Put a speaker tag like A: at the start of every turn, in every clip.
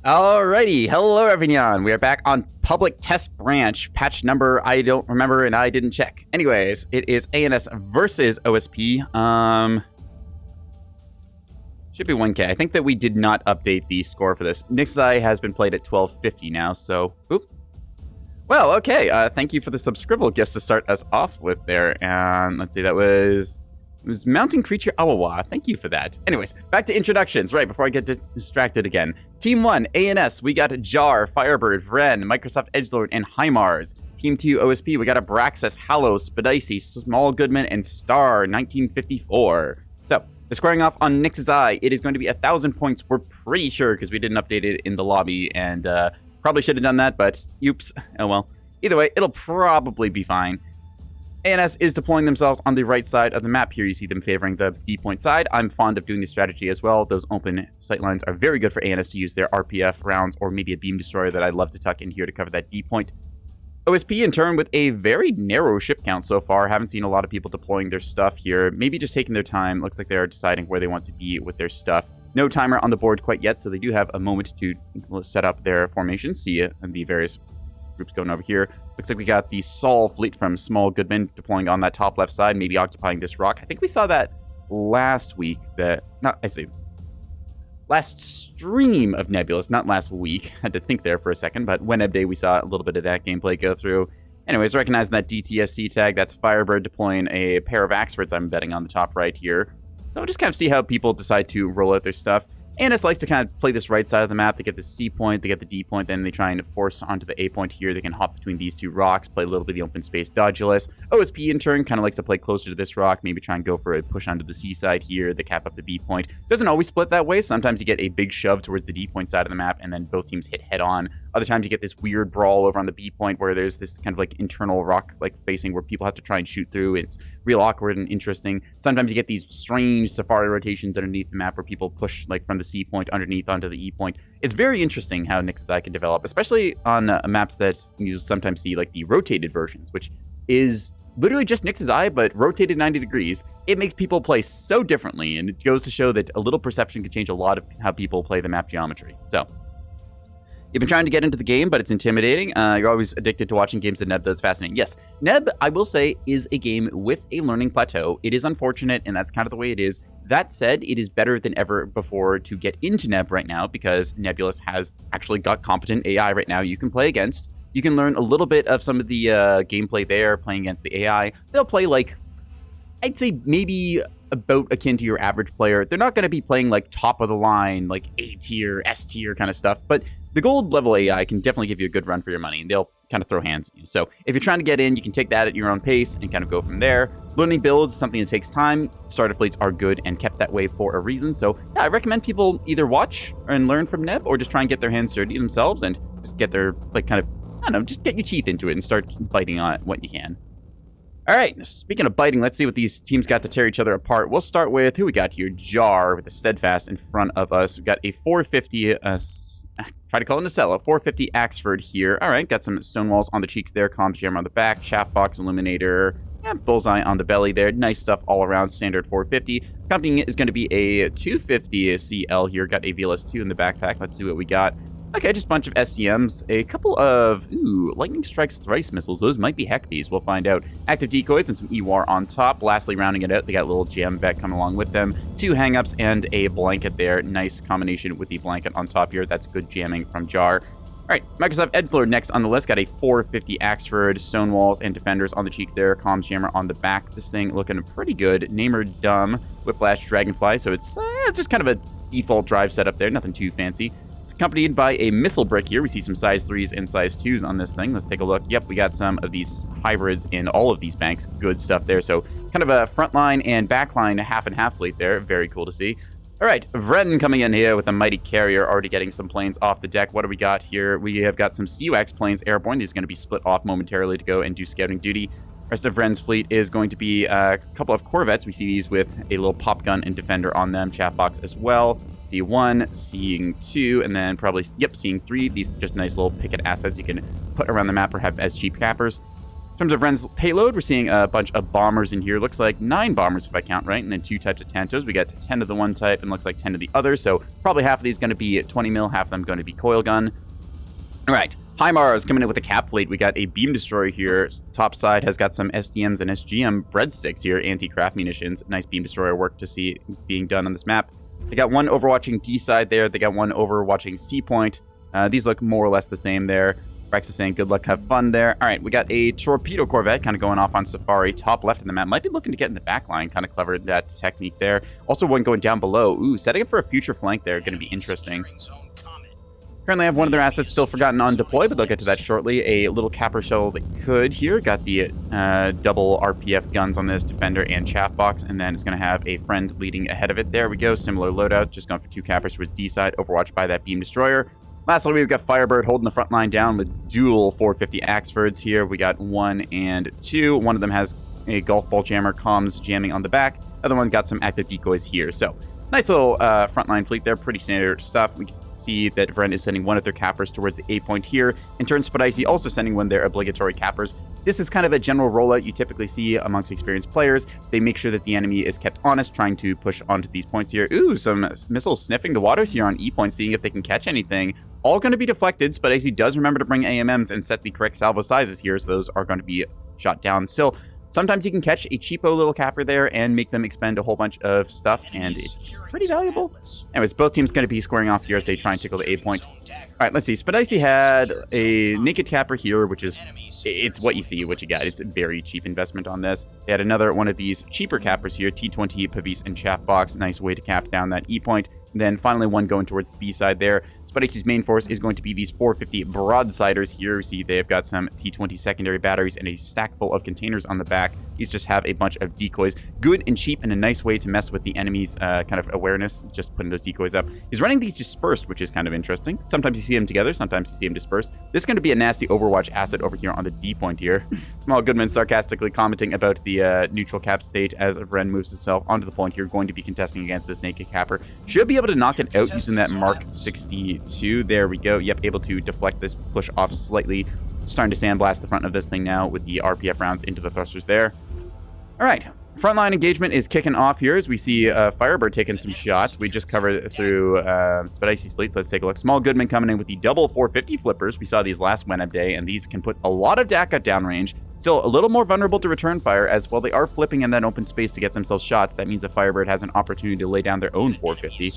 A: Alrighty, hello everyone. We are back on Public Test Branch. Patch number I don't remember and I didn't check. Anyways, it is ANS versus OSP. Should be 1K. I think that we did not update the score for this. Nixai has been played at 1250 now, so oop. Well, okay. Thank you for the subscribble gifts to start us off with there. And let's see, it was Mountain Creature Awawa. Thank you for that. Anyways, back to introductions. Right, before I get distracted again. Team 1, ANS, we got Jar, Firebird, Vren, Microsoft Edgelord, and Hymars. Team 2, OSP, we got Abraxas, Hallows, Spadici, Small Goodman, and Star, 1954. So, we're squaring off on Nyx's Eye. It is going to be 1,000 points, we're pretty sure, because we didn't update it in the lobby, and probably should have done that, but oops. Oh well. Either way, it'll probably be fine. ANS is deploying themselves on the right side of the map here. You see them favoring the D-point side. I'm fond of doing this strategy as well. Those open sightlines are very good for ANS to use their RPF rounds or maybe a beam destroyer that I love to tuck in here to cover that D-point. OSP, in turn, with a very narrow ship count so far. Haven't seen a lot of people deploying their stuff here. Maybe just taking their time. Looks like they are deciding where they want to be with their stuff. No timer on the board quite yet, so they do have a moment to set up their formation. See the various groups going over here. Looks like we got the Sol fleet from Small Goodman deploying on that top left side, maybe occupying this rock. I think we saw that last week. Last stream of Nebulous, not last week. Had to think there for a second, but Weneb Day we saw a little bit of that gameplay go through. Anyways, recognizing that DTSC tag, that's Firebird deploying a pair of Axfords I'm betting on the top right here. So just kind of see how people decide to roll out their stuff. ANS likes to kind of play this right side of the map. They get the C point, they get the D point, then they try and force onto the A point here. They can hop between these two rocks, play a little bit of the open space dodulous. OSP, in turn, kind of likes to play closer to this rock, maybe try and go for a push onto the C side here. They cap up the B point. Doesn't always split that way. Sometimes you get a big shove towards the D point side of the map, and then both teams hit head on. Other times you get this weird brawl over on the B point where there's this kind of like internal rock like facing where people have to try and shoot through. It's real awkward and interesting. Sometimes you get these strange safari rotations underneath the map where people push like from the C point underneath onto the E point. It's very interesting how Nyx's Eye can develop, especially on maps that you sometimes see like the rotated versions, which is literally just Nyx's Eye, but rotated 90 degrees. It makes people play so differently, and it goes to show that a little perception can change a lot of how people play the map geometry. So, you've been trying to get into the game, but it's intimidating. You're always addicted to watching games that Neb does. Fascinating. Yes, Neb, I will say, is a game with a learning plateau. It is unfortunate, and that's kind of the way it is. That said, it is better than ever before to get into Neb right now because Nebulous has actually got competent AI right now you can play against. You can learn a little bit of some of the gameplay there, playing against the AI. They'll play like, I'd say maybe about akin to your average player. They're not going to be playing like top of the line, like A tier, S tier kind of stuff, but the gold level AI can definitely give you a good run for your money, and they'll kind of throw hands at you. So if you're trying to get in, you can take that at your own pace and kind of go from there. Learning builds is something that takes time. Starter fleets are good and kept that way for a reason. So yeah, I recommend people either watch and learn from Neb or just try and get their hands dirty themselves and just get their, like, kind of, I don't know, just get your teeth into it and start biting on what you can. All right, speaking of biting, let's see what these teams got to tear each other apart. We'll start with who we got here. Jar with the Steadfast in front of us. We've got a 450, try to call it Nacella, 450 Axford here. All right, got some Stonewalls on the cheeks there, Comms Jammer on the back, Shaft Box, Illuminator, and Bullseye on the belly there. Nice stuff all around, standard 450. Accompanying it is going to be a 250 CL here. Got a VLS2 in the backpack. Let's see what we got. Okay, just a bunch of STMs, a couple of, Lightning Strikes Thrice missiles. Those might be Heckbees, we'll find out. Active decoys and some EWAR on top. Lastly, rounding it out, they got a little Jam Vet coming along with them. 2 hang-ups and a blanket there. Nice combination with the blanket on top here. That's good jamming from Jar. All right, Microsoft Edgelord next on the list. Got a 450 Axford, Stonewalls, and Defenders on the cheeks there. Comms Jammer on the back. This thing looking pretty good. Namer Dumb, Whiplash, Dragonfly. So it's just kind of a default drive setup there. Nothing too fancy. Accompanied by a missile brick here. We see some size 3s and size 2s on this thing. Let's take a look. Yep, we got some of these hybrids in all of these banks. Good stuff there. So kind of a frontline and backline half and half fleet there. Very cool to see. All right, Vren coming in here with a mighty carrier, already getting some planes off the deck. What do we got here? We have got some CUX planes airborne. These are going to be split off momentarily to go and do scouting duty. Rest of Vren's fleet is going to be a couple of Corvettes. We see these with a little pop gun and defender on them. Chaff box as well. Seeing 1, seeing 2, and then probably, seeing 3. These just nice little picket assets you can put around the map or have as cheap cappers. terms of Ren's payload, we're seeing a bunch of bombers in here. Looks like 9 bombers if I count right, and then 2 types of Tantos. We got 10 of the one type and looks like 10 of the other, so probably half of these going to be 20 mil, half of them going to be coil gun. All right, HIMARS is coming in with a cap fleet. We got a beam destroyer here. Top side has got some SDMs and SGM breadsticks here, anti-craft munitions. Nice beam destroyer work to see being done on this map. They got one overwatching D side there. They got one overwatching C point. These look more or less the same there. Rex is saying good luck, have fun there. All right, we got a torpedo corvette kind of going off on Safari, top left of the map. Might be looking to get in the back line. Kind of clever, that technique there. Also one going down below. Ooh, setting up for a future flank there. Going to be interesting. Currently have one of their assets still forgotten on deploy, but they'll get to that shortly. A little capper shuttle that could here. Got the double RPF guns on this, defender and chaff box, and then it's going to have a friend leading ahead of it. There we go. Similar loadout. Just going for 2 cappers with D side, overwatched by that beam destroyer. Lastly, we've got Firebird holding the front line down with dual 450 Axfords here. We got 1 and 2. One of them has a golf ball jammer, comms jamming on the back. Other one got some active decoys here. So, nice little frontline fleet there. Pretty standard stuff. We can see that Vren is sending one of their cappers towards the A point here. In turn, Spidicy also sending one of their obligatory cappers. This is kind of a general rollout you typically see amongst experienced players. They make sure that the enemy is kept honest, trying to push onto these points here. Ooh, some missiles sniffing the waters here on E point, seeing if they can catch anything. All going to be deflected. Spidicy does remember to bring AMMs and set the correct salvo sizes here, so those are going to be shot down. Still, sometimes you can catch a cheapo little capper there and make them expend a whole bunch of stuff, and it's pretty valuable. Anyways, both teams going to be squaring off here as they try and tickle the A point. All right, let's see. Spidicy had a naked capper here, which is, it's what you see, what you got. It's a very cheap investment on this. They had another one of these cheaper cappers here, T20, Pavis, and Chaff Box. Nice way to cap down that E point. And then finally one going towards the B side there. Spidicy's main force is going to be these 450 broadsiders here. You see they've got some T20 secondary batteries and a stack full of containers on the back. These just have a bunch of decoys. Good and cheap and a nice way to mess with the enemy's kind of awareness, just putting those decoys up. He's running these dispersed, which is kind of interesting. Sometimes you see them together, sometimes you see them dispersed. This is going to be a nasty Overwatch asset over here on the D point here. Small Goodman sarcastically commenting about the neutral cap state as Vren moves himself onto the point here, going to be contesting against this naked capper. Should be able to knock it out using that Mark 62. There we go. Yep, able to deflect this, push off slightly. Starting to sandblast the front of this thing now with the RPF rounds into the thrusters there. All right, frontline engagement is kicking off here as we see Firebird taking some shots. We just covered through Spidicy's fleet, so let's take a look. Small Goodman coming in with the double 450 flippers. We saw these last Wenab day, and these can put a lot of DAC at downrange. Still a little more vulnerable to return fire, as well they are flipping in that open space to get themselves shots. That means that Firebird has an opportunity to lay down their own 450.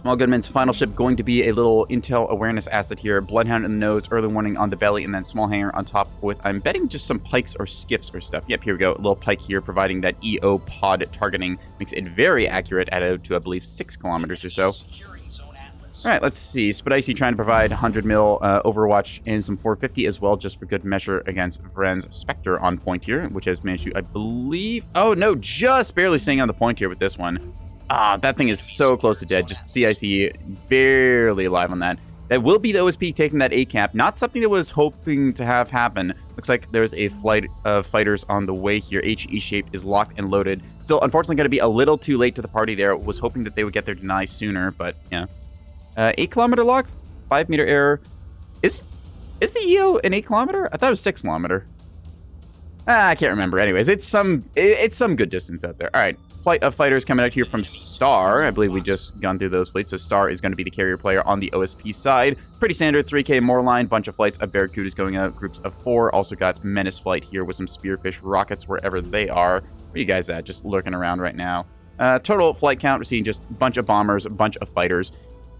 A: Small Goodman's final ship going to be a little intel awareness asset here. Bloodhound in the nose, early warning on the belly, and then small hangar on top with, I'm betting, just some pikes or skiffs or stuff. Yep, here we go. A little pike here providing that EO pod targeting. Makes it very accurate at out to, I believe, 6 kilometers or so. All right, let's see. Spidicy trying to provide 100 mil Overwatch and some 450 as well, just for good measure against Vren's Spectre on point here, which has managed to, I believe... Oh, no, just barely staying on the point here with this one. Ah, that thing is so close to dead. Just CIC barely alive on that. That will be the OSP taking that A cap. Not something that was hoping to have happen. Looks like there's a flight of fighters on the way here. HE shape is locked and loaded. Still, unfortunately, going to be a little too late to the party there. Was hoping that they would get their deny sooner, but yeah. 8 kilometer lock, 5 meter error. Is the EO an 8 kilometer? I thought it was 6 kilometer. I can't remember. Anyways, it's some good distance out there. All right. Flight of fighters coming out here from Star. I believe we just gone through those fleets. So Star is going to be the carrier player on the OSP side. Pretty standard 3K more line. Bunch of flights of Barracudas going out. Groups of 4. Also got Menace flight here with some Spearfish rockets wherever they are. Where are you guys at? Just lurking around right now. Total flight count. We're seeing just a bunch of bombers, a bunch of fighters.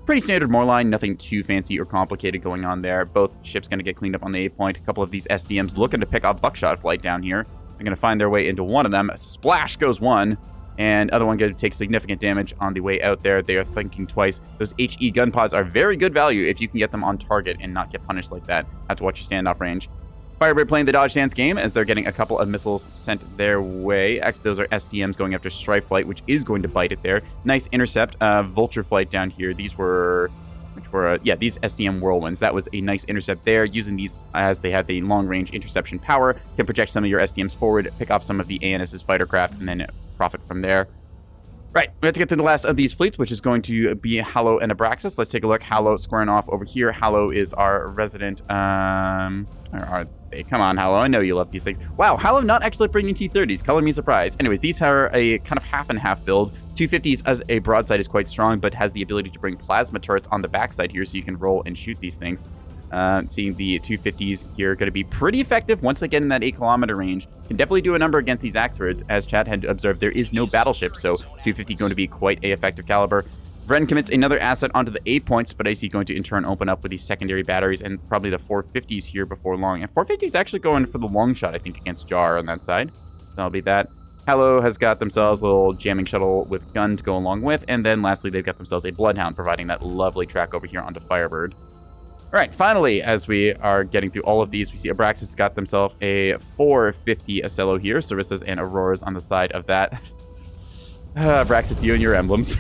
A: Pretty standard more line. Nothing too fancy or complicated going on there. Both ships going to get cleaned up on the A point. A couple of these SDMs looking to pick off buckshot flight down here. They're going to find their way into one of them. Splash goes one. And other one going to take significant damage on the way out there. They are thinking twice. Those HE gun pods are very good value if you can get them on target and not get punished like that. Have to watch your standoff range. Firebird playing the dodge dance game as they're getting a couple of missiles sent their way. Actually, those are SDMs going after Strife flight, which is going to bite it there. Nice intercept. Vulture flight down here. These were... these SDM whirlwinds. That was a nice intercept there. Using these as they have the long-range interception power, can project some of your SDMs forward, pick off some of the ANS's fighter craft, and then profit from there. Right, we have to get to the last of these fleets, which is going to be Hallow and Abraxas. Let's take a look. Hallow squaring off over here. Hallow is our resident, our birthday. Come on, Hallow. I know you love these things. Wow, Hallow not actually bringing T-30s. Color me surprised. Anyways, these are a kind of half and half build. 250s as a broadside is quite strong, but has the ability to bring plasma turrets on the backside here so you can roll and shoot these things. Seeing the 250s here going to be pretty effective once they get in that 8-kilometer range. Can definitely do a number against these Axfords. As chat had observed, there is no battleship, so 250 going to be quite a effective caliber. Vren commits another asset onto the 8 points, but I see going to in turn open up with these secondary batteries and probably the 450s here before long. And 450s actually going for the long shot, I think, against Jar on that side. That'll be that. Hallow has got themselves a little jamming shuttle with gun to go along with. And then lastly, they've got themselves a Bloodhound, providing that lovely track over here onto Firebird. All right, finally, as we are getting through all of these, we see Abraxas has got themselves a 450 Acello here, Sarissas and Auroras on the side of that. Abraxas, you and your emblems.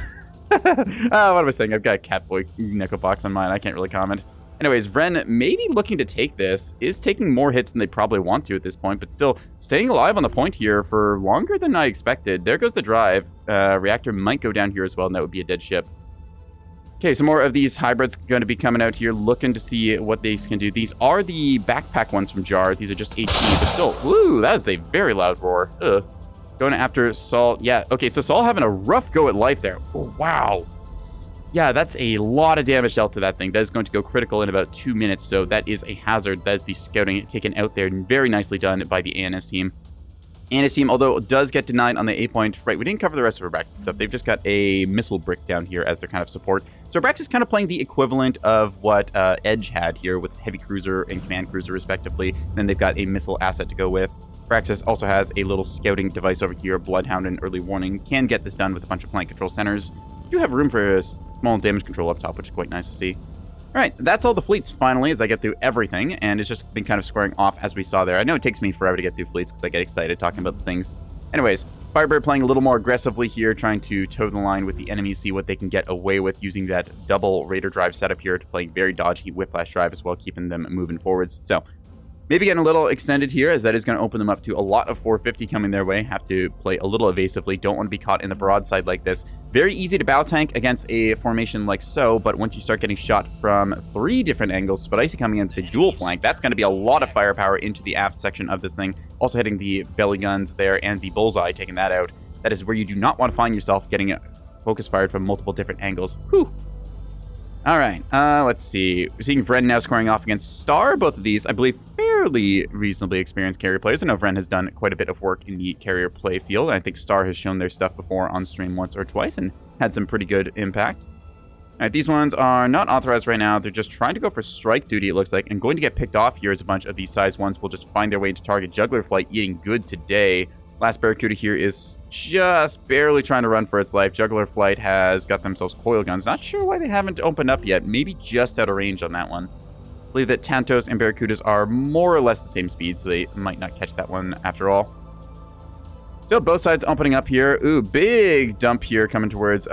A: What am I saying? I've got a Catboy Neko box on mine. I can't really comment. Anyways, Vren maybe looking to take this, is taking more hits than they probably want to at this point, but still staying alive on the point here for longer than I expected. There goes the drive. Reactor might go down here as well, and that would be a dead ship. Okay, some more of these hybrids going to be coming out here, looking to see what they can do. These are the backpack ones from Jar. These are just HP, but still, woo, that is a very loud roar. Ugh. Going after Saul. Yeah, okay, so Saul having a rough go at life there. Oh, wow. Yeah, that's a lot of damage dealt to that thing. That is going to go critical in about 2 minutes, so that is a hazard. That is the scouting taken out there. Very nicely done by the ANS team. ANS team, although it does get denied on the 8-point, right, we didn't cover the rest of Abraxas stuff. They've just got a missile brick down here as their kind of support. So Abraxas is kind of playing the equivalent of what Edge had here with heavy cruiser and command cruiser respectively. Then they've got a missile asset to go with. Abraxas also has a little scouting device over here, Bloodhound and Early Warning. Can get this done with a bunch of plant control centers. Do have room for a small damage control up top, which is quite nice to see. All right, that's all the fleets finally as I get through everything, and it's just been kind of squaring off as we saw there. I know it takes me forever to get through fleets because I get excited talking about the things. Anyways, Firebird playing a little more aggressively here, trying to toe the line with the enemies, see what they can get away with using that double Raider drive setup here to play very dodgy Whiplash drive as well, keeping them moving forwards. So maybe getting a little extended here, as that is going to open them up to a lot of 450 coming their way. Have to play a little evasively. Don't want to be caught in the broadside like this. Very easy to bow tank against a formation like so, but once you start getting shot from 3 different angles, Spicy coming in with the dual flank, that's going to be a lot of firepower into the aft section of this thing. Also hitting the belly guns there and the bullseye, taking that out. That is where you do not want to find yourself getting focus fired from multiple different angles. Whew. All right, let's see. We're seeing Vren now scoring off against Star. Both of these, I believe, fairly reasonably experienced carrier players. I know Vren has done quite a bit of work in the carrier play field. I think Star has shown their stuff before on stream once or twice and had some pretty good impact. All right, these ones are not authorized right now. They're just trying to go for strike duty, it looks like, and going to get picked off here as a bunch of these size ones will just find their way into target. Juggler Flight eating good today. Last Barracuda here is just barely trying to run for its life. Juggler Flight has got themselves coil guns. Not sure why they haven't opened up yet. Maybe just out of range on that one. I believe that Tantos and Barracudas are more or less the same speed, so they might not catch that one after all. So both sides opening up here. Ooh, big dump here coming towards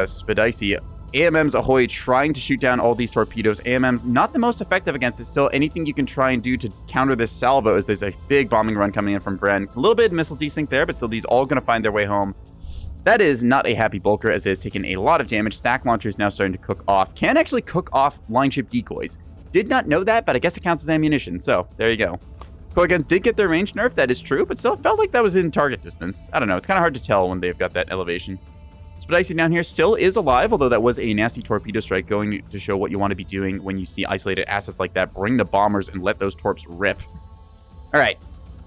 A: Spicy. AMM's ahoy, trying to shoot down all these torpedoes. AMM's not the most effective against it. Still, anything you can try and do to counter this salvo, as there's a big bombing run coming in from Vren. A little bit of missile desync there, but still these all going to find their way home. That is not a happy Bulker, as it has taken a lot of damage. Stack launcher is now starting to cook off. Can actually cook off line ship decoys. Did not know that, but I guess it counts as ammunition. So there you go. Coil guns did get their range nerf, that is true, but still it felt like that was in target distance. I don't know, it's kind of hard to tell when they've got that elevation. Spicy down here still is alive, although that was a nasty torpedo strike, going to show what you want to be doing when you see isolated assets like that. Bring the bombers and let those torps rip. All right.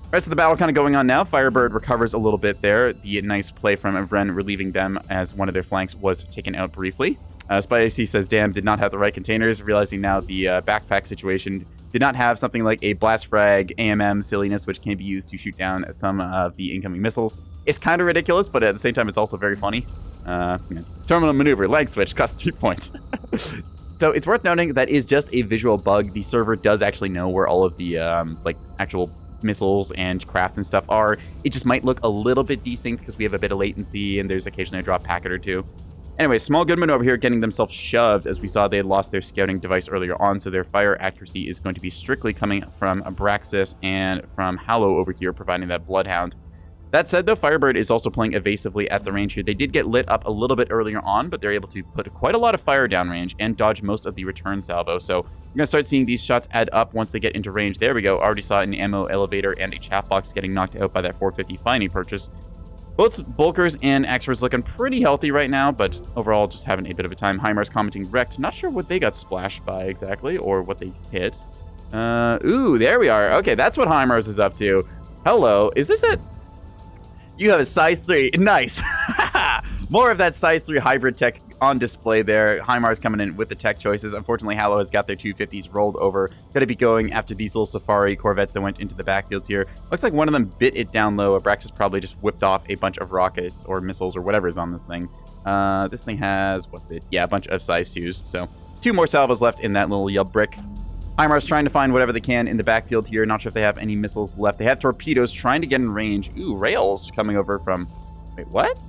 A: Rest of the battle kind of going on now. Firebird recovers a little bit there. The nice play from Vren relieving them as one of their flanks was taken out briefly. Spicy says, damn, did not have the right containers. Realizing now the backpack situation did not have something like a blast frag, AMM silliness, which can be used to shoot down some of the incoming missiles. It's kind of ridiculous, but at the same time, it's also very funny. Terminal maneuver, lag switch, costs 2 points. So it's worth noting that is just a visual bug. The server does actually know where all of the like actual missiles and craft and stuff are. It just might look a little bit desynced because we have a bit of latency and there's occasionally a drop packet or two. Anyway, Small Goodman over here getting themselves shoved, as we saw they had lost their scouting device earlier on, so their fire accuracy is going to be strictly coming from Abraxas and from Hallow over here, providing that Bloodhound. That said, though, Firebird is also playing evasively at the range here. They did get lit up a little bit earlier on, but they're able to put quite a lot of fire downrange and dodge most of the return salvo. So you're going to start seeing these shots add up once they get into range. There we go. Already saw an ammo elevator and a chaff box getting knocked out by that 450 Finey purchase. Both Bulkers and Experts looking pretty healthy right now, but overall just having a bit of a time. Heimar's commenting wrecked. Not sure what they got splashed by exactly, or what they hit. Ooh, there we are. Okay, that's what Heimar's is up to. Hello. Is this a... You have a size 3. Nice. More of that size 3 hybrid tech on display there. Heimar's coming in with the tech choices. Unfortunately, Hallow has got their 250s rolled over. Going to be going after these little Safari Corvettes that went into the backfields here. Looks like one of them bit it down low. Abraxas probably just whipped off a bunch of rockets or missiles or whatever is on this thing. This thing has, what's it? Yeah, a bunch of size 2s. So 2 more salvos left in that little yelp brick. Heimar's trying to find whatever they can in the backfield here. Not sure if they have any missiles left. They have torpedoes trying to get in range. Ooh, rails coming over from... Wait, what?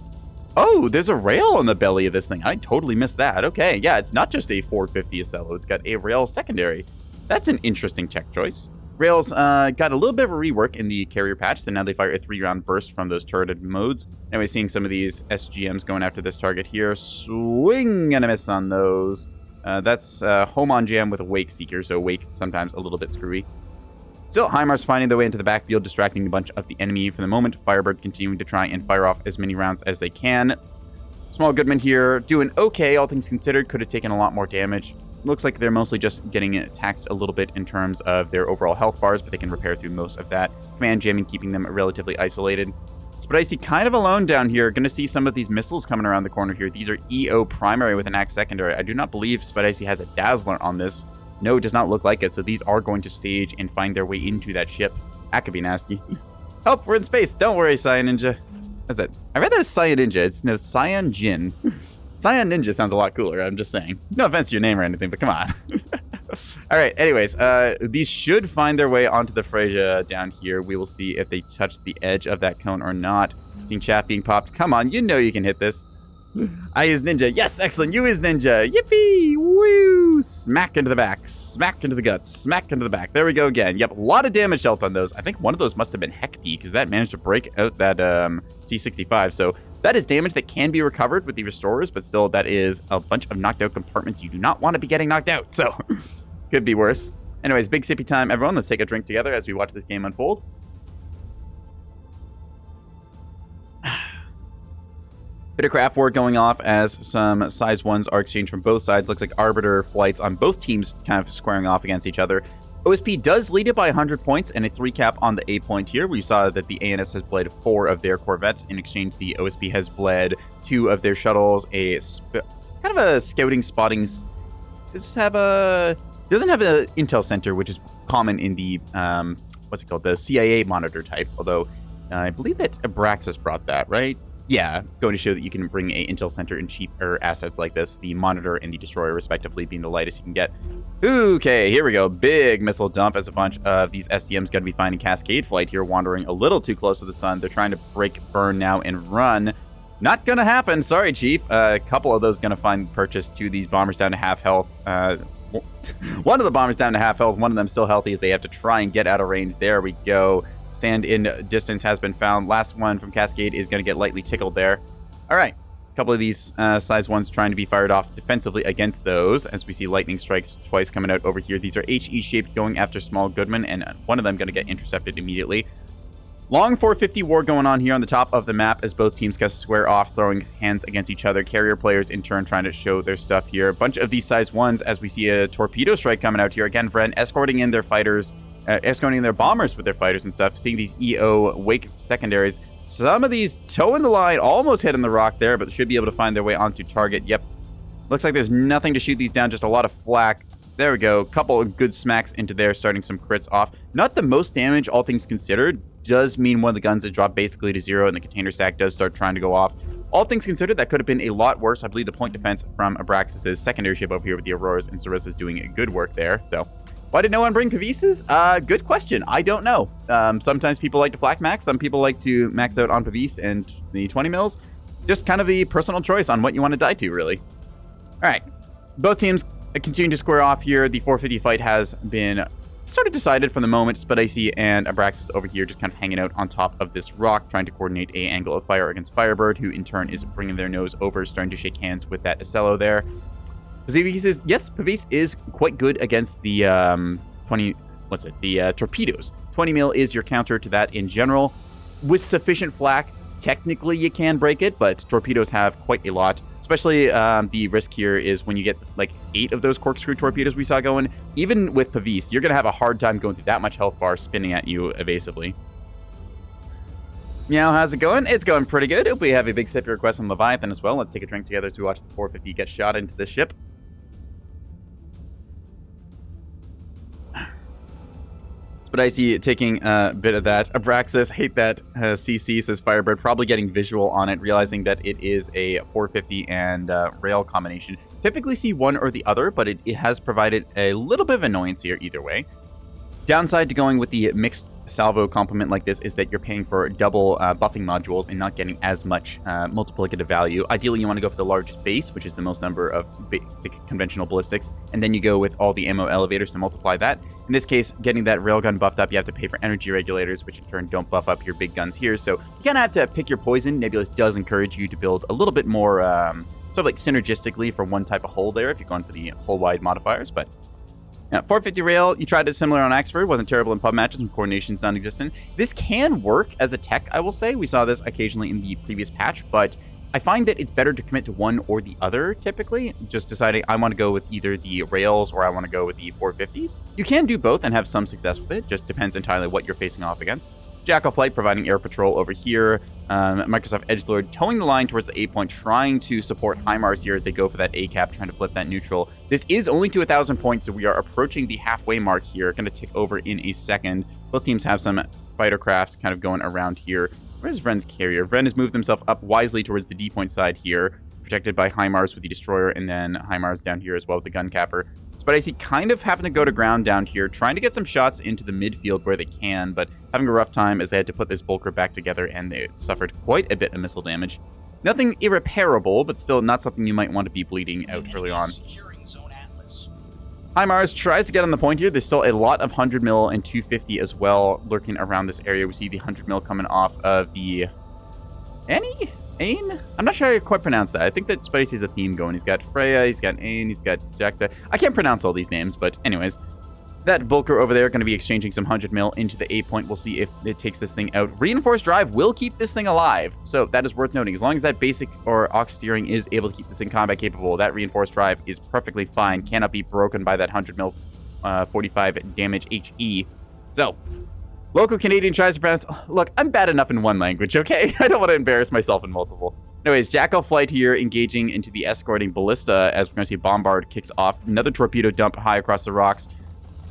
A: Oh, there's a rail on the belly of this thing. I totally missed that. Okay, yeah, it's not just a 450 Acello. It's got a rail secondary. That's an interesting tech choice. Rails got a little bit of a rework in the carrier patch, so now they fire a 3-round burst from those turreted modes. Anyway, seeing some of these SGMs going after this target here. Swing and a miss on those. That's home on jam with a Wake Seeker, so Wake sometimes a little bit screwy. Still, Heimar's finding their way into the backfield, distracting a bunch of the enemy for the moment. Firebird continuing to try and fire off as many rounds as they can. Small Goodman here doing okay, all things considered. Could have taken a lot more damage. Looks like they're mostly just getting taxed a little bit in terms of their overall health bars, but they can repair through most of that. Command jamming keeping them relatively isolated. Spicy kind of alone down here. Going to see some of these missiles coming around the corner here. These are EO primary with an Axe secondary. I do not believe Spicy has a Dazzler on this. No, it does not look like it. So these are going to stage and find their way into that ship. That could be nasty. Help, we're in space. Don't worry, Cyan Ninja. What's that? I read that as Cyan Ninja. It's no Cyan Jin. Cyan Ninja sounds a lot cooler. I'm just saying. No offense to your name or anything, but come on. All right, anyways, these should find their way onto the Freya down here. We will see if they touch the edge of that cone or not. Seeing chat being popped. Come on, you know you can hit this. I is Ninja. Yes, excellent. You is Ninja. Yippee! Woo! Smack into the back. Smack into the guts. Smack into the back. There we go again. Yep, a lot of damage dealt on those. I think one of those must have been Heck B, because that managed to break out that C65. So that is damage that can be recovered with the restorers, but still, that is a bunch of knocked out compartments you do not want to be getting knocked out. So could be worse. Anyways, big sippy time, everyone. Let's take a drink together as we watch this game unfold. Bit of craft war going off as some size 1s are exchanged from both sides. Looks like Arbiter flights on both teams kind of squaring off against each other. OSP does lead it by 100 points and a 3 cap on the A point here. We saw that the ANS has bled 4 of their Corvettes. In exchange, the OSP has bled 2 of their shuttles, kind of a scouting spotting. Doesn't have an intel center, which is common in the, what's it called? The CIA monitor type. Although, I believe that Abraxas brought that, right? Yeah, going to show that you can bring a intel center in cheaper assets like this, the monitor and the destroyer respectively being the lightest you can get. Okay, here we go. Big missile dump as a bunch of these SDMs going to be finding Cascade Flight here, wandering a little too close to the sun. They're trying to break burn now and run. Not going to happen. Sorry, Chief. A couple of those going to find purchase. 2 of these bombers down to half health. One of the bombers down to half health. One of them still healthy as they have to try and get out of range. There we go. Sand in distance has been found. Last one from Cascade is going to get lightly tickled there. All right. A couple of these size 1s trying to be fired off defensively against those, as we see lightning strikes twice coming out over here. These are HE-shaped going after Small Goodman, and one of them going to get intercepted immediately. Long 450 war going on here on the top of the map as both teams kind of square off, throwing hands against each other. Carrier players in turn trying to show their stuff here. A bunch of these size 1s as we see a torpedo strike coming out here. Again, Vren escorting in their fighters, escorting their bombers with their fighters and stuff. Seeing these EO Wake secondaries. Some of these toeing the line, almost hitting the rock there, but should be able to find their way onto target. Yep. Looks like there's nothing to shoot these down, just a lot of flak. There we go. Couple of good smacks into there, starting some crits off. Not the most damage, all things considered. Does mean one of the guns is dropped basically to 0, and the container stack does start trying to go off. All things considered, that could have been a lot worse. I believe the point defense from Abraxas' secondary ship over here with the Auroras and Sarissa's doing good work there. So, why did no one bring Pavises? Good question. I don't know. Sometimes people like to flak max. Some people like to max out on Pavise and the 20 mils. Just kind of the personal choice on what you want to die to, really. All right. Both teams continuing to square off here. The 450 fight has been sort of decided for the moment. Spidacy and Abraxas over here just kind of hanging out on top of this rock, trying to coordinate a angle of fire against Firebird, who in turn is bringing their nose over, starting to shake hands with that Acello there. He says, yes, Pavese is quite good against the torpedoes. 20 mil is your counter to that in general. With sufficient flak, technically you can break it, but torpedoes have quite a lot. Especially the risk here is when you get like 8 of those corkscrew torpedoes we saw going. Even with Pavese, you're going to have a hard time going through that much health bar spinning at you evasively. Meow, how's it going? It's going pretty good. Hope we have a big sip request on Leviathan as well. Let's take a drink together as we watch the 450 get shot into the ship. But I see taking a bit of that. Abraxas, hate that CC, says Firebird, probably getting visual on it, realizing that it is a 450 and rail combination. Typically see one or the other, but it has provided a little bit of annoyance here either way. Downside to going with the mixed salvo complement like this is that you're paying for double buffing modules and not getting as much multiplicative value. Ideally, you want to go for the largest base, which is the most number of basic conventional ballistics, and then you go with all the ammo elevators to multiply that. In this case, getting that railgun buffed up, you have to pay for energy regulators, which in turn don't buff up your big guns here. So you kind of have to pick your poison. Nebulous does encourage you to build a little bit more sort of like synergistically for one type of hull there if you're going for the hull-wide modifiers, but... Now, 450 rail, you tried it similar on Axford, wasn't terrible in pub matches when coordination's non-existent. This can work as a tech, I will say. We saw this occasionally in the previous patch, but I find that it's better to commit to one or the other, typically. Just deciding I want to go with either the rails or I want to go with the 450s. You can do both and have some success with it, just depends entirely what you're facing off against. Jackal Flight providing air patrol over here. Microsoft Edgelord towing the line towards the A point, trying to support HIMARS here as they go for that A cap, trying to flip that neutral. This is only to 1,000 points, so we are approaching the halfway mark here. Going to tick over in a second. Both teams have some fighter craft kind of going around here. Where's Vren's carrier? Vren has moved himself up wisely towards the D point side here, protected by HIMARS with the destroyer, and then HIMARS down here as well with the gun capper. But I see kind of having to go to ground down here, trying to get some shots into the midfield where they can, but having a rough time as they had to put this Bulker back together and they suffered quite a bit of missile damage. Nothing irreparable, but still not something you might want to be bleeding out early on. HIMARS tries to get on the point here. There's still a lot of 100 mil and 250 as well lurking around this area. We see the 100 mil coming off of the... Ain? I'm not sure how you quite pronounce that. I think that Spidey has a theme going. He's got Freya, he's got Ain, he's got Jakta. I can't pronounce all these names, but anyways. That Bulker over there going to be exchanging some 100 mil into the A point. We'll see if it takes this thing out. Reinforced drive will keep this thing alive, so that is worth noting. As long as that basic or aux steering is able to keep this thing combat capable, that reinforced drive is perfectly fine. Cannot be broken by that 100 mil 45 damage HE. So... Local Canadian tries to pronounce... Look, I'm bad enough in one language, okay? I don't want to embarrass myself in multiple. Anyways, Jackal Flight here engaging into the escorting ballista as we're going to see Bombard kicks off. Another torpedo dump high across the rocks.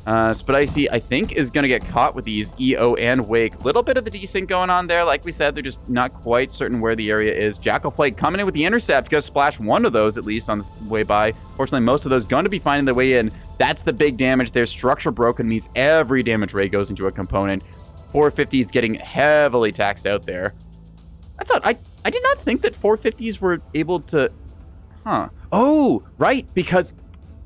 A: Spidacy, I think, is going to get caught with these EO and Wake. Little bit of the desync going on there. Like we said, they're just not quite certain where the area is. Jackal Flight coming in with the intercept. Going to splash one of those, at least, on the way by. Fortunately, most of those going to be finding their way in. That's the big damage there. Structure broken means every damage ray goes into a component. 450 is getting heavily taxed out there. That's not... I did not think that 450s were able to... Huh. Oh, right, because...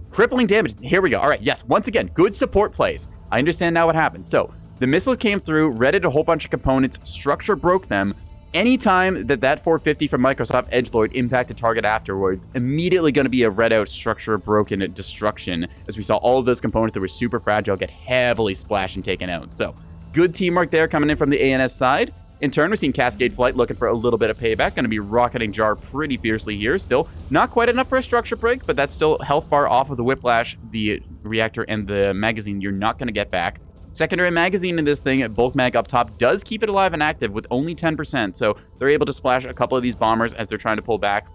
A: Crippling damage. Here we go. All right, yes, once again, good support plays. I understand now what happened. So, the missiles came through, redded a whole bunch of components, structure broke them. Anytime that 450 from Microsoft Edgelord impacted target afterwards, immediately going to be a red out structure broken destruction, as we saw all of those components that were super fragile get heavily splashed and taken out. So, good teamwork there coming in from the ANS side. In turn, we're seeing Cascade Flight looking for a little bit of payback. Going to be rocketing Jar pretty fiercely here. Still not quite enough for a structure break, but that's still health bar off of the Whiplash, the reactor, and the magazine you're not going to get back. Secondary magazine in this thing, bulk mag up top, does keep it alive and active with only 10%, so they're able to splash a couple of these bombers as they're trying to pull back.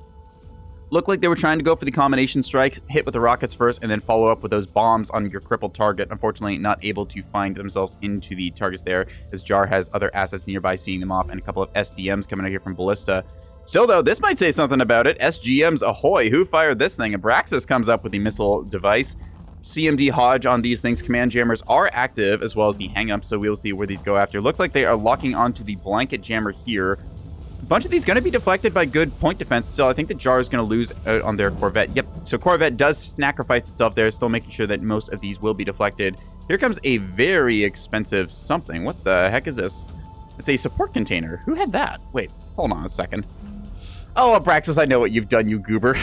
A: Looked like they were trying to go for the combination strikes, hit with the rockets first, and then follow up with those bombs on your crippled target. Unfortunately, not able to find themselves into the targets there, as Jar has other assets nearby seeing them off, and a couple of SDMs coming out here from Ballista. Still, though, this might say something about it. SGMs ahoy! Who fired this thing? Abraxas comes up with the missile device. CMD Hodge on these things. Command jammers are active, as well as the hang-ups, so we'll see where these go after. Looks like they are locking onto the blanket jammer here. A bunch of these going to be deflected by good point defense, so I think the Jar is going to lose out on their Corvette. Yep, so Corvette does sacrifice itself there, still making sure that most of these will be deflected. Here comes a very expensive something. What the heck is this? It's a support container. Who had that? Wait, hold on a second. Oh, Abraxas, I know what you've done, you goober.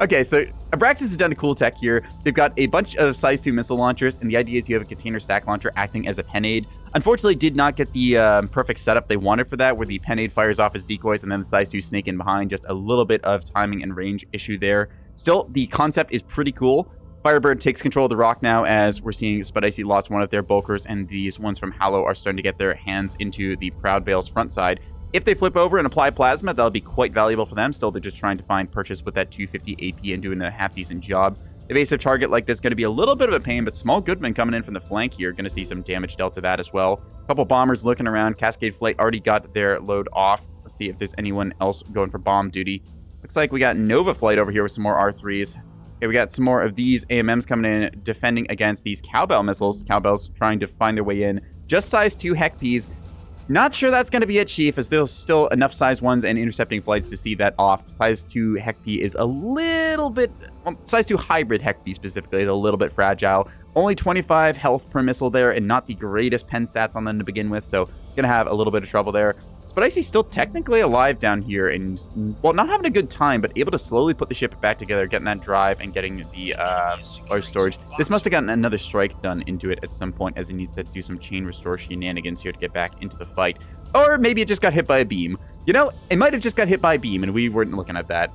A: Okay, so Abraxas has done a cool tech here. They've got a bunch of size 2 missile launchers, and the idea is you have a container stack launcher acting as a penade. Unfortunately, did not get the perfect setup they wanted for that, where the penade fires off as decoys and then the size 2 snake in behind. Just a little bit of timing and range issue there. Still, the concept is pretty cool. Firebird takes control of the rock now, as we're seeing Spidicy lost one of their bulkers, and these ones from Hallow are starting to get their hands into the Proud Bale's front side. If they flip over and apply plasma, that'll be quite valuable for them. Still, they're just trying to find purchase with that 250 AP and doing a half-decent job. Evasive target like this is going to be a little bit of a pain, but Small Goodman coming in from the flank here. Going to see some damage dealt to that as well. A couple bombers looking around. Cascade Flight already got their load off. Let's see if there's anyone else going for bomb duty. Looks like we got Nova Flight over here with some more R3s. Okay, we got some more of these AMMs coming in, defending against these Cowbell missiles. Cowbells trying to find their way in. Just size 2 Heck-Ps. Not sure that's going to be it, Chief, as there's still enough size 1s and intercepting flights to see that off. Size 2 Heck-P is a little bit... Well, size 2 hybrid Heck-P specifically is a little bit fragile. Only 25 health per missile there, and not the greatest pen stats on them to begin with, so going to have a little bit of trouble there. But I see still technically alive down here and, well, not having a good time, but able to slowly put the ship back together, getting that drive and getting the large storage. This must have gotten another strike done into it at some point, as it needs to do some chain restore shenanigans here to get back into the fight. Or maybe it just got hit by a beam. You know, it might have just got hit by a beam and we weren't looking at that.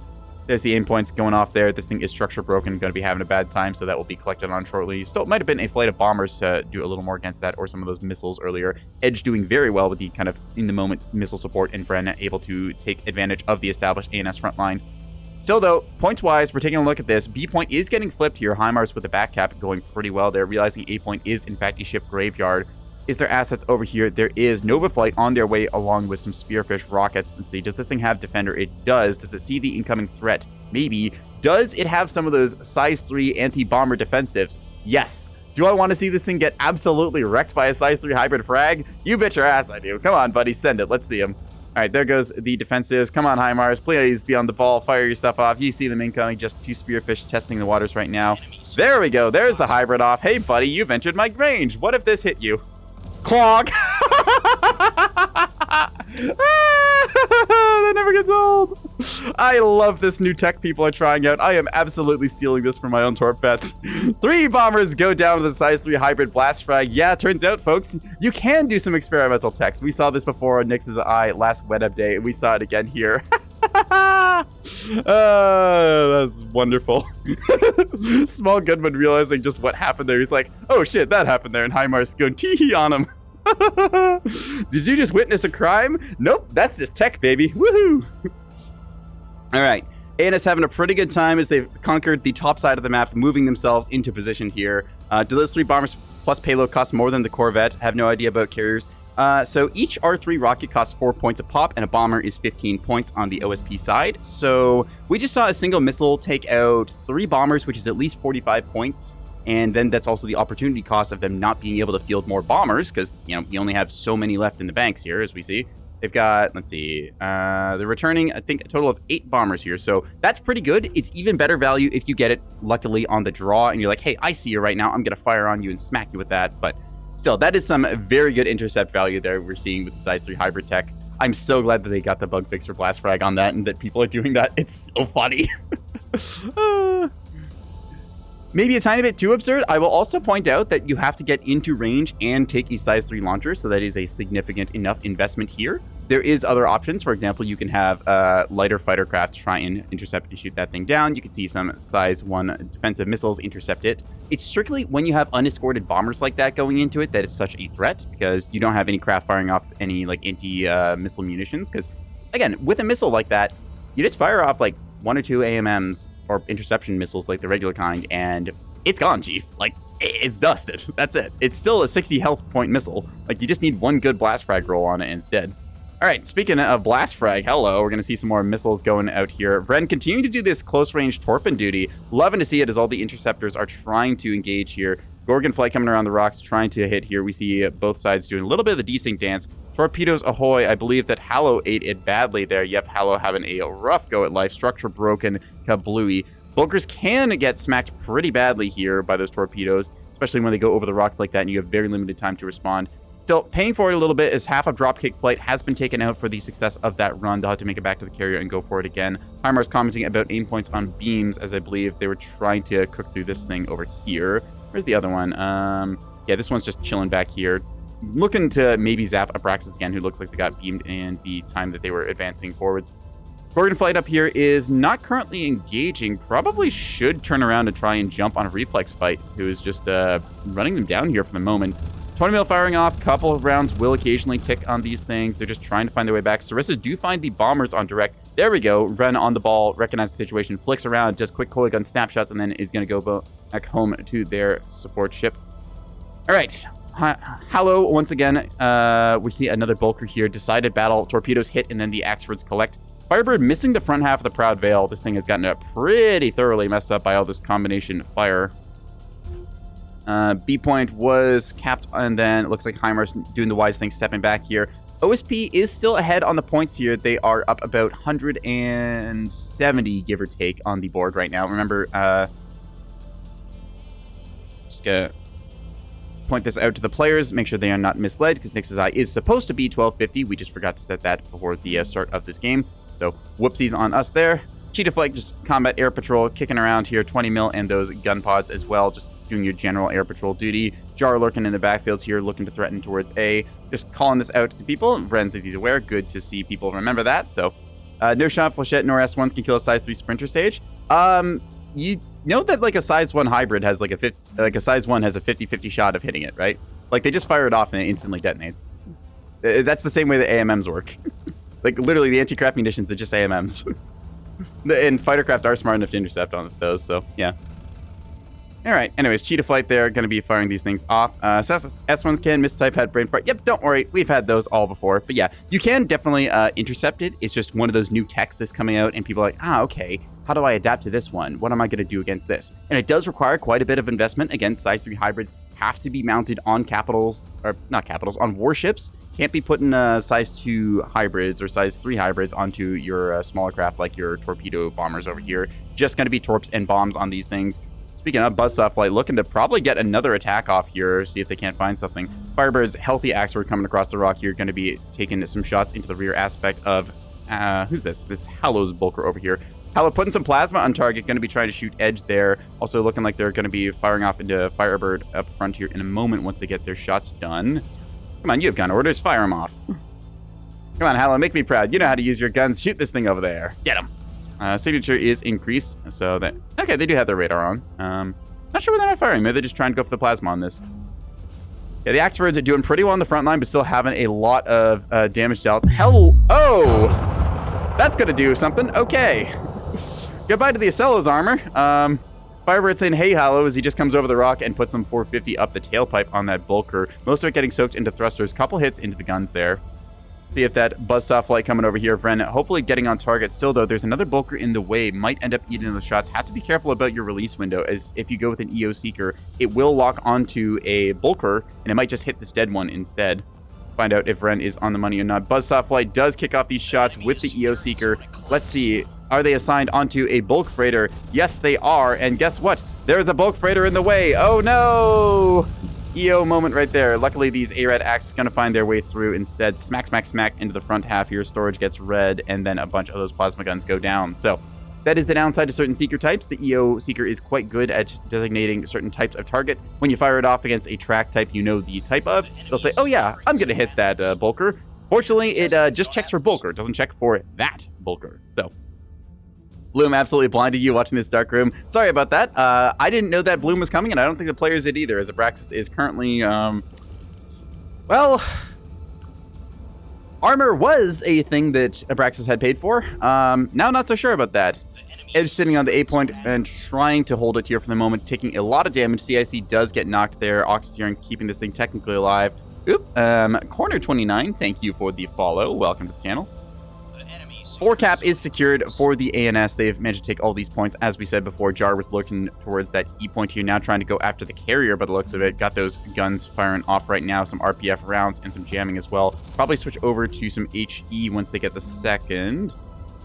A: There's the aim points going off there. This thing is structure broken, going to be having a bad time, so that will be collected on shortly. Still, it might have been a flight of bombers to do a little more against that, or some of those missiles earlier. Edge doing very well with the kind of in-the-moment missile support, and Vren able to take advantage of the established ANS front line. Still, though, points-wise, we're taking a look at this. B point is getting flipped here. HIMARS with the back cap going pretty well there, realizing A point is, in fact, a ship graveyard. Is there assets over here? There is Nova Flight on their way, along with some Spearfish rockets. Let's see, does this thing have Defender? It does. Does it see the incoming threat? Maybe. Does it have some of those size 3 anti-bomber defensives? Yes. Do I want to see this thing get absolutely wrecked by a size 3 hybrid frag? You bet your ass I do. Come on, buddy, send it. Let's see him. All right, there goes the defensives. Come on, HIMARS, please be on the ball. Fire your stuff off. You see them incoming. Just 2 Spearfish testing the waters right now. There we go. There's the hybrid off. Hey, buddy, you've entered my range. What if this hit you? Clog. That never gets old. I love this new tech people are trying out. I am absolutely stealing this for my own Torp vets. 3 bombers go down with the size 3 hybrid blast frag. Yeah, turns out, folks, you can do some experimental techs. We saw this before on Nyx's Eye last wet up day, and we saw it again here. That's wonderful. Small Goodman realizing just what happened there. He's like, oh shit, that happened there, and HIMARS going tee-hee on him. Did you just witness a crime? Nope, that's just tech, baby. Woohoo! All right, ANS having a pretty good time as they've conquered the top side of the map, moving themselves into position here. Do those 3 bombers plus payload cost more than the Corvette? Have no idea about carriers. So each R3 rocket costs 4 points a pop, and a bomber is 15 points on the OSP side. So we just saw a single missile take out 3 bombers, which is at least 45 points. And then that's also the opportunity cost of them not being able to field more bombers, because, you know, you only have so many left in the banks here, as we see. They've got, let's see, they're returning, I think, a total of 8 bombers here. So that's pretty good. It's even better value if you get it, luckily, on the draw, and you're like, hey, I see you right now. I'm going to fire on you and smack you with that. But still, that is some very good intercept value there we're seeing with the size 3 hybrid tech. I'm so glad that they got the bug fix for blast frag on that and that people are doing that. It's so funny. Maybe a tiny bit too absurd. I will also point out that you have to get into range and take a size 3 launcher, so that is a significant enough investment here. There is other options. For example, you can have lighter fighter craft try and intercept and shoot that thing down. You can see some size 1 defensive missiles intercept it. It's strictly when you have unescorted bombers like that going into it that it's such a threat, because you don't have any craft firing off any like anti-missile munitions. Because again, with a missile like that, you just fire off like 1 or 2 AMMs or interception missiles like the regular kind, and it's gone, Chief. Like, it's dusted. That's it. It's still a 60 health point missile. Like, you just need 1 good blast frag roll on it and it's dead. All right, speaking of blast frag, hello, we're going to see some more missiles going out here. Vren continuing to do this close range torping duty. Loving to see it as all the interceptors are trying to engage here. Gorgon Flight coming around the rocks, trying to hit here. We see both sides doing a little bit of the desync dance. Torpedoes ahoy. I believe that Hallow ate it badly there. Yep, Hallow having a rough go at life. Structure broken, kablooey. Bulkers can get smacked pretty badly here by those torpedoes. especially when they go over the rocks like that and you have very limited time to respond. Still, paying for it a little bit is half of dropkick flight has been taken out for the success of that run. They'll have to make it back to the carrier and go for it again. Heimer's commenting about aim points on beams, as I believe they were trying to cook through this thing over here. Where's the other one? Yeah, this one's just chilling back here. Looking to maybe zap Abraxas again, who looks like they got beamed in the time that they were advancing forwards. Gorgon Flight up here is not currently engaging. Probably should turn around and try and jump on a Reflex Fight, who is just running them down here for the moment. 20 mil firing off. Couple of rounds will occasionally tick on these things. They're just trying to find their way back. Sarissas do find the bombers on direct. There we go. Ren on the ball, recognize the situation, flicks around, just quick coil gun snapshots, and then is going to go back home to their support ship. All right. Hallow, once again, we see another Bulker here. Decided battle. Torpedoes hit, and then the Axfords collect. Firebird missing the front half of the Proud Veil. This thing has gotten pretty thoroughly messed up by all this combination fire. B point was capped, and then it looks like Heimer's doing the wise thing, stepping back here. OSP is still ahead on the points here. They are up about 170, give or take, on the board right now. Remember, just gonna point this out to the players, make sure they are not misled, because Nix's Eye is supposed to be 1250. We just forgot to set that before the start of this game. So, whoopsies on us there. Cheetah Flight, just combat air patrol, kicking around here, 20 mil, and those gun pods as well, just doing your general air patrol duty. Jar lurking in the backfields here, looking to threaten towards A. Just calling this out to people. Ren says he's aware. Good to see people remember that. So, no shot, Flechette, nor S1s can kill a size 3 sprinter stage. You know that like a size 1 hybrid has like a size 1 has a 50-50 shot of hitting it, right? Like they just fire it off and it instantly detonates. That's the same way that AMMs work. Like literally the anti-craft munitions are just AMMs. And fightercraft are smart enough to intercept on those, so yeah. Alright, anyways, Cheetah Flight there, going to be firing these things off. S1s can, mistype had brain fart. Yep, don't worry, we've had those all before. But yeah, you can definitely intercept it. It's just one of those new techs that's coming out, and people are like, okay, how do I adapt to this one? What am I going to do against this? And it does require quite a bit of investment. Again, size 3 hybrids have to be mounted on capitals, or not capitals, on warships. Can't be putting size 2 hybrids or size 3 hybrids onto your smaller craft like your torpedo bombers over here. Just going to be torps and bombs on these things. Speaking of, Buzzsaw Flight looking to probably get another attack off here, see if they can't find something. Firebird's healthy Axford coming across the rock here, going to be taking some shots into the rear aspect of, who's this? This Hallow's Bulker over here. Hallow putting some plasma on target, going to be trying to shoot Edge there. Also looking like they're going to be firing off into Firebird up front here in a moment once they get their shots done. Come on, you have gun orders, fire them off. Come on, Hallow, make me proud. You know how to use your guns. Shoot this thing over there. Get him. Signature is increased, so that... Okay, they do have their radar on. Not sure why they're not firing. Maybe they're just trying to go for the plasma on this. Yeah, the Axfords are doing pretty well on the front line, but still having a lot of damage dealt. Hell... Oh! That's gonna do something. Okay. Goodbye to the Acello's armor. Firebird saying, hey, Hallow, as he just comes over the rock and puts some 450 up the tailpipe on that Bulker. Most of it getting soaked into thrusters. Couple hits into the guns there. See if that Buzzsaw Flight coming over here, Vren, hopefully getting on target. Still, though, there's another Bulker in the way. Might end up eating those shots. Have to be careful about your release window, as if you go with an EO Seeker, it will lock onto a Bulker, and it might just hit this dead one instead. Find out if Vren is on the money or not. Buzzsaw Flight does kick off these shots with the EO Seeker. Let's see. Are they assigned onto a bulk freighter? Yes, they are. And guess what? There's a bulk freighter in the way. Oh, no! EO moment right there. Luckily, these ARAD Axes going to find their way through instead. Smack, smack, smack into the front half here. Storage gets red, and then a bunch of those plasma guns go down. So that is the downside to certain Seeker types. The EO Seeker is quite good at designating certain types of target. When you fire it off against a track type you know the type of, they'll say, oh yeah, I'm going to hit that Bulker. Fortunately, it just checks for Bulker. It doesn't check for that Bulker. So Bloom absolutely blinded you watching this dark room. Sorry about that. I didn't know that Bloom was coming, and I don't think the players did either, as Abraxas is currently, well, armor was a thing that Abraxas had paid for. Now not so sure about that. Edge sitting on the A point and trying to hold it here for the moment, taking a lot of damage. CIC does get knocked there. Oxysteering keeping this thing technically alive. Oop. Corner 29, thank you for the follow. Welcome to the channel. 4 cap is secured for the ANS. They've managed to take all these points. As we said before, Jar was looking towards that E point here, now trying to go after the carrier by the looks of it. Got those guns firing off right now, some RPF rounds and some jamming as well. Probably switch over to some HE once they get the second.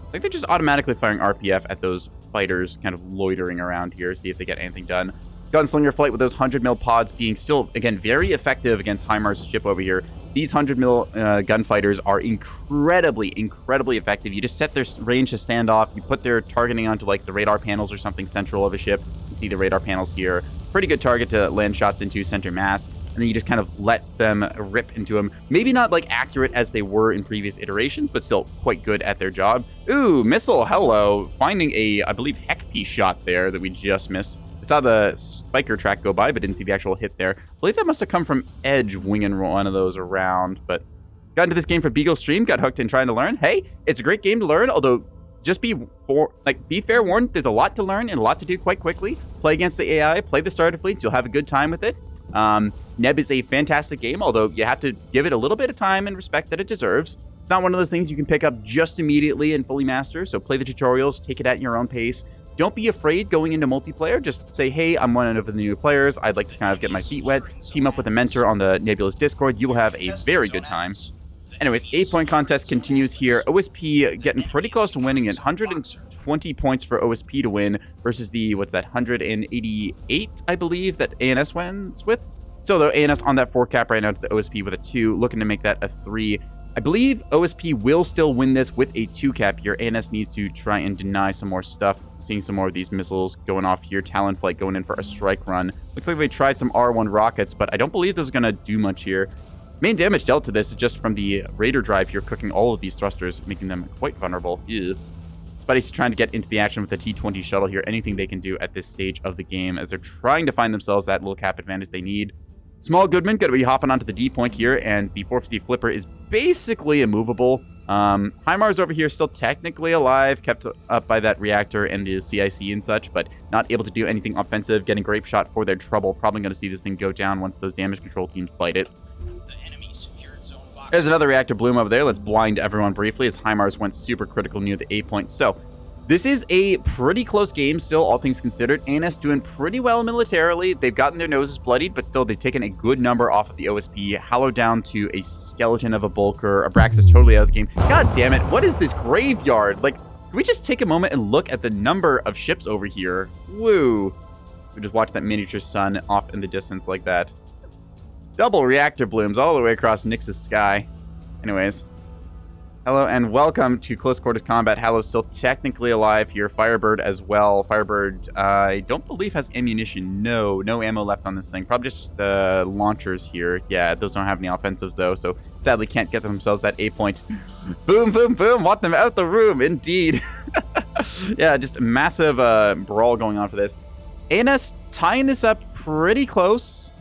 A: I think they're just automatically firing RPF at those fighters kind of loitering around here, see if they get anything done. Gunslinger flight with those 100 mil pods being still, again, very effective against HIMARS' ship over here. These 100 mil gunfighters are incredibly effective. You just set their range to stand off. You put their targeting onto like the radar panels or something central of a ship. You see the radar panels here. Pretty good target to land shots into center mass. And then you just kind of let them rip into them. Maybe not like accurate as they were in previous iterations, but still quite good at their job. Ooh, missile, hello. Finding a, I believe, heck piece shot there that we just missed. I saw the spiker track go by, but didn't see the actual hit there. I believe that must have come from Edge winging one of those around, but got into this game for Beagle Stream, got hooked in trying to learn. Hey, it's a great game to learn, although just be fair warned, there's a lot to learn and a lot to do quite quickly. Play against the AI, play the starter fleets, you'll have a good time with it. Neb is a fantastic game, although you have to give it a little bit of time and respect that it deserves. It's not one of those things you can pick up just immediately and fully master, so play the tutorials, take it at your own pace. Don't be afraid going into multiplayer. Just say, hey, I'm one of the new players. I'd like to kind of get my feet wet. Team up with a mentor on the Nebulous Discord. You will have a very good time. Anyways, 8-point contest continues here. OSP getting pretty close to winning it. 120 points for OSP to win versus the, 188, I believe, that ANS wins with. So, though, ANS on that 4 cap right now to the OSP with a 2, looking to make that a 3. I believe OSP will still win this with a 2 cap here. ANS needs to try and deny some more stuff. Seeing some more of these missiles going off here. Talonflight going in for a strike run. Looks like they tried some R1 rockets, but I don't believe this is going to do much here. Main damage dealt to this is just from the Raider drive here, cooking all of these thrusters, making them quite vulnerable. Ew. Spidey's trying to get into the action with the T-20 shuttle here. Anything they can do at this stage of the game as they're trying to find themselves that little cap advantage they need. Small Goodman going to be hopping onto the D point here, and the 450 Flipper is basically immovable. HIMARS over here still technically alive, kept up by that reactor and the CIC and such, but not able to do anything offensive. Getting grape shot for their trouble. Probably going to see this thing go down once those damage control teams fight it. There's another reactor bloom over there. Let's blind everyone briefly as HIMARS went super critical near the A point. So, this is a pretty close game still, all things considered. ANS doing pretty well militarily. They've gotten their noses bloodied, but still they've taken a good number off of the OSP. Hallow down to a skeleton of a Bulker. Abraxas totally out of the game. God damn it, what is this graveyard? Like, can we just take a moment and look at the number of ships over here? Woo. We just watch that miniature sun off in the distance like that. Double reactor blooms all the way across Nyx's sky. Anyways. Hello and welcome to Close Quarters Combat. Hallow's still technically alive here. Firebird as well. Firebird, I don't believe has ammunition. No ammo left on this thing. Probably just launchers here. Yeah, those don't have any offensives though, so sadly can't get themselves that A point. Boom, boom, boom. Want them out the room, indeed. Yeah, just a massive brawl going on for this. ANS tying this up pretty close.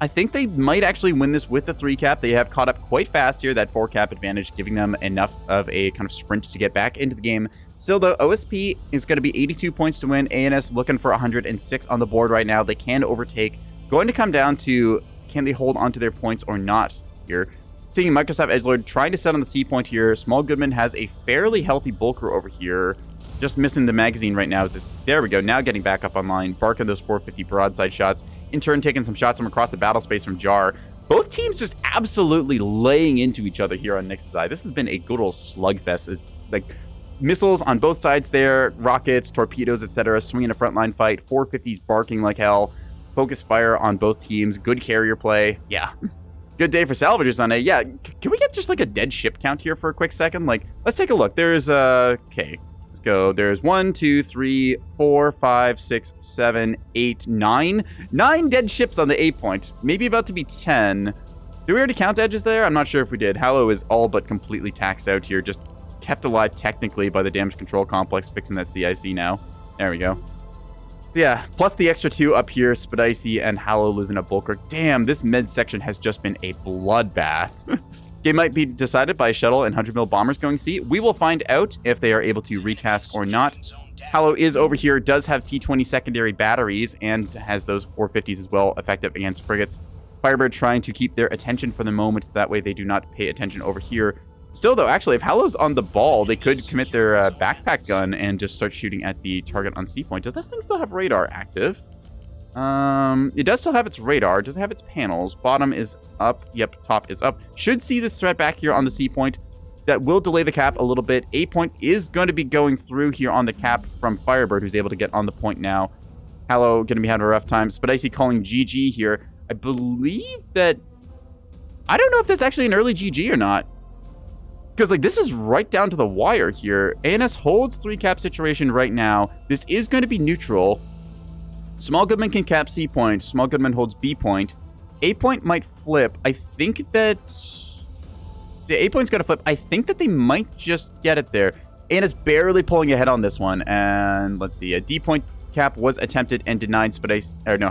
A: I think they might actually win this with the 3 cap. They have caught up quite fast here, that 4 cap advantage, giving them enough of a kind of sprint to get back into the game. Still, though, OSP is going to be 82 points to win. ANS looking for 106 on the board right now. They can overtake. Going to come down to, can they hold onto their points or not here? Seeing Microsoft Edgelord trying to set on the C point here. Small Goodman has a fairly healthy Bulker over here. Just missing the magazine right now. There we go. Now getting back up online. Barking those 450 broadside shots. In turn, taking some shots from across the battle space from Jar. Both teams just absolutely laying into each other here on Nyx's side. This has been a good old slugfest. Like, missiles on both sides there. Rockets, torpedoes, etc. Swinging a frontline fight. 450s barking like hell. Focus fire on both teams. Good carrier play. Yeah. Good day for salvagers on a... Yeah, can we get just like a dead ship count here for a quick second? Like, let's take a look. There's, okay. Go. There's 1, 2, 3, 4, 5, 6, 7, 8, 9. 9 dead ships on the A point. Maybe about to be 10. Did we already count edges there? I'm not sure if we did. Hallow is all but completely taxed out here. Just kept alive technically by the damage control complex fixing that CIC now. There we go. So yeah, plus the extra 2 up here. Spadicy and Hallow losing a Bulker. Damn, this mid section has just been a bloodbath. Game might be decided by a shuttle and 100 mil bombers going C. We will find out if they are able to retask or not. Hallow is over here, does have T-20 secondary batteries, and has those 450s as well, effective against frigates. Firebird trying to keep their attention for the moment, so that way they do not pay attention over here. Still, though, actually, if Hallow's on the ball, they could commit their backpack gun and just start shooting at the target on C point. Does this thing still have radar active? It does still have its radar. Does it have its panels? Bottom is up. Yep, top is up. Should see this threat back here on the C point. That will delay the cap a little bit. A point is going to be going through here on the cap from Firebird, who's able to get on the point now. Hallow going to be having a rough time. Spicy calling GG here. I believe that... I don't know if that's actually an early GG or not. Because, like, this is right down to the wire here. ANS holds 3-cap situation right now. This is going to be neutral. Small Goodman can cap C point. Small Goodman holds B point. A point might flip. I think that... See, A point's going to flip. I think that they might just get it there. ANS barely pulling ahead on this one. And let's see. A D point cap was attempted and denied.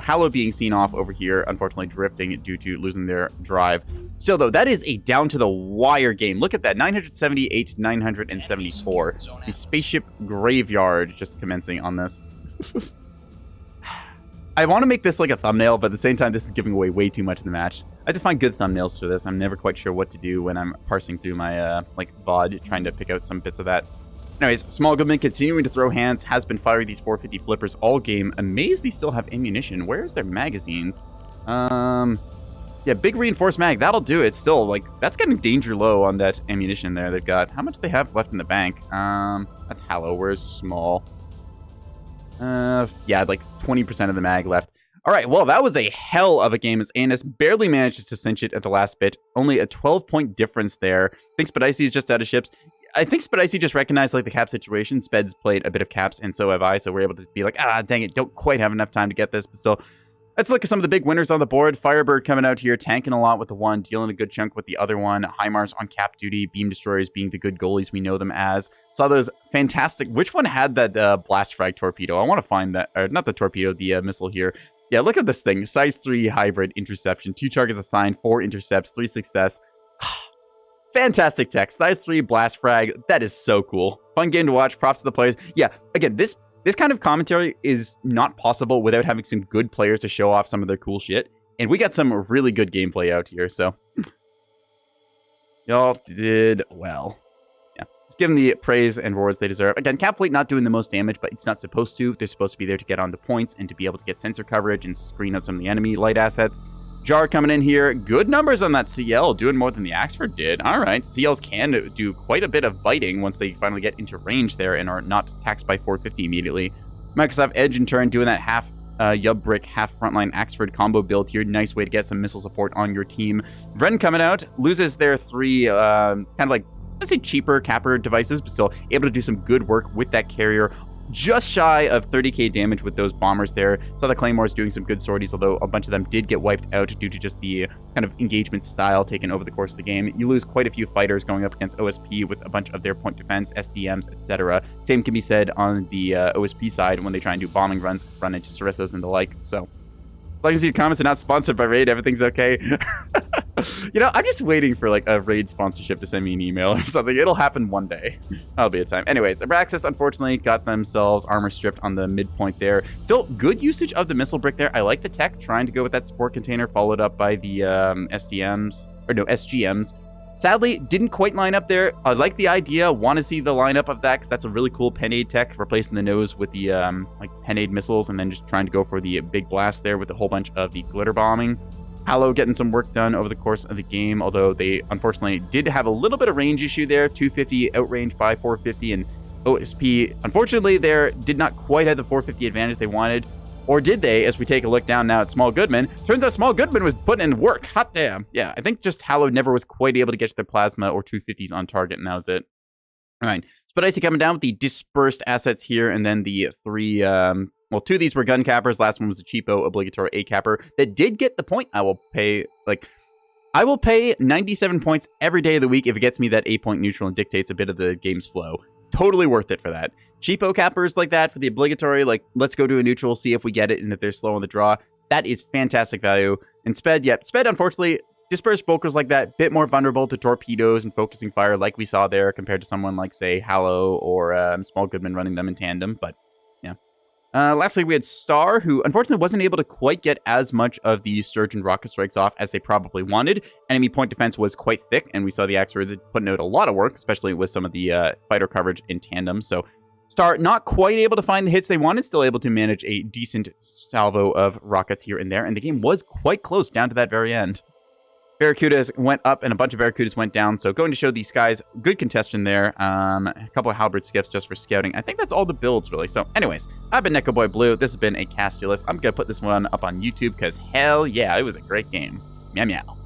A: Hallow being seen off over here. Unfortunately, drifting due to losing their drive. Still, though, that is a down-to-the-wire game. Look at that. 978 to 974. The spaceship graveyard just commencing on this. I want to make this like a thumbnail, but at the same time, this is giving away way too much in the match. I have to find good thumbnails for this. I'm never quite sure what to do when I'm parsing through my VOD, trying to pick out some bits of that. Anyways, Small Goodman continuing to throw hands, has been firing these 450 flippers all game. Amazed they still have ammunition. Where's their magazines? Yeah, big reinforced mag. That'll do it. Still, like, that's getting danger low on that ammunition there they've got. How much do they have left in the bank? That's Hallow. Where's Small? Yeah, like 20% of the mag left. All right, well, that was a hell of a game as ANS barely managed to cinch it at the last bit. Only a 12-point difference there. I think Spicy is just out of ships. I think Spicy just recognized, like, the cap situation. Speds played a bit of caps, and so have I, so we're able to be like, dang it, don't quite have enough time to get this, but still... Let's look at some of the big winners on the board. Firebird coming out here, tanking a lot with the one, dealing a good chunk with the other one. HIMARS on cap duty, Beam Destroyers being the good goalies we know them as. Saw those fantastic... Which one had that blast frag torpedo? I want to find that... Or not the torpedo, the missile here. Yeah, look at this thing. Size 3 hybrid interception. 2 targets assigned, 4 intercepts, 3 success. Fantastic tech. Size 3 blast frag. That is so cool. Fun game to watch. Props to the players. Yeah, again, this kind of commentary is not possible without having some good players to show off some of their cool shit. And we got some really good gameplay out here, so... Y'all did well. Yeah, let's give them the praise and rewards they deserve. Again, Cap Fleet not doing the most damage, but it's not supposed to. They're supposed to be there to get onto points and to be able to get sensor coverage and screen out some of the enemy light assets. Jar coming in here. Good numbers on that CL, doing more than the Axford did. All right, CLs can do quite a bit of biting once they finally get into range there and are not taxed by 450 immediately. Microsoft Edge, in turn, doing that half Yub Brick, half frontline Axford combo build here. Nice way to get some missile support on your team. Vren coming out, loses their 3 kind of like, let's say cheaper capper devices, but still able to do some good work with that carrier. Just shy of 30k damage with those bombers there. Saw the Claymores doing some good sorties, although a bunch of them did get wiped out due to just the kind of engagement style taken over the course of the game. You lose quite a few fighters going up against OSP with a bunch of their point defense, SDMs, etc. Same can be said on the OSP side when they try and do bombing runs, run into Sarissos and the like. So, as long as your comments are not sponsored by Raid, everything's okay. You know, I'm just waiting for, like, a Raid sponsorship to send me an email or something. It'll happen one day. That'll be a time. Anyways, Abraxas, unfortunately, got themselves armor stripped on the midpoint there. Still, good usage of the missile brick there. I like the tech, trying to go with that support container, followed up by the SGMs. Sadly, didn't quite line up there. I like the idea, want to see the lineup of that, because that's a really cool Penade tech, replacing the nose with the, like, Penade missiles, and then just trying to go for the big blast there with a whole bunch of the glitter bombing. Hallow getting some work done over the course of the game, although they unfortunately did have a little bit of range issue there. 250 outranged by 450, and OSP, unfortunately, there did not quite have the 450 advantage they wanted. Or did they, as we take a look down now at Small Goodman? Turns out Small Goodman was putting in work. Hot damn. Yeah, I think just Hallow never was quite able to get to their plasma or 250s on target, and that was it. All right, Spicy coming down with the dispersed assets here, and then the 3... well, 2 of these were gun cappers. Last one was a cheapo obligatory A capper that did get the point. I will pay 97 points every day of the week if it gets me that 8-point neutral and dictates a bit of the game's flow. Totally worth it for that. Cheapo cappers like that for the obligatory, like, let's go to a neutral, see if we get it, and if they're slow on the draw. That is fantastic value. And Sped, Sped, unfortunately, dispersed bulkers like that, bit more vulnerable to torpedoes and focusing fire like we saw there compared to someone like, say, Hallow or Small Goodman running them in tandem, but yeah. Lastly, we had Star, who unfortunately wasn't able to quite get as much of the Sturgeon rocket strikes off as they probably wanted. Enemy point defense was quite thick, and we saw the Axford putting out a lot of work, especially with some of the fighter coverage in tandem. So Star not quite able to find the hits they wanted, still able to manage a decent salvo of rockets here and there, and the game was quite close down to that very end. Barracudas went up and a bunch of Barracudas went down. So going to show these guys, good contention there. A couple of Halberd skiffs just for scouting. I think that's all the builds, really. So anyways, I've been NekoboyBlue. This has been a Castulus. I'm going to put this one up on YouTube because hell yeah, it was a great game. Meow meow.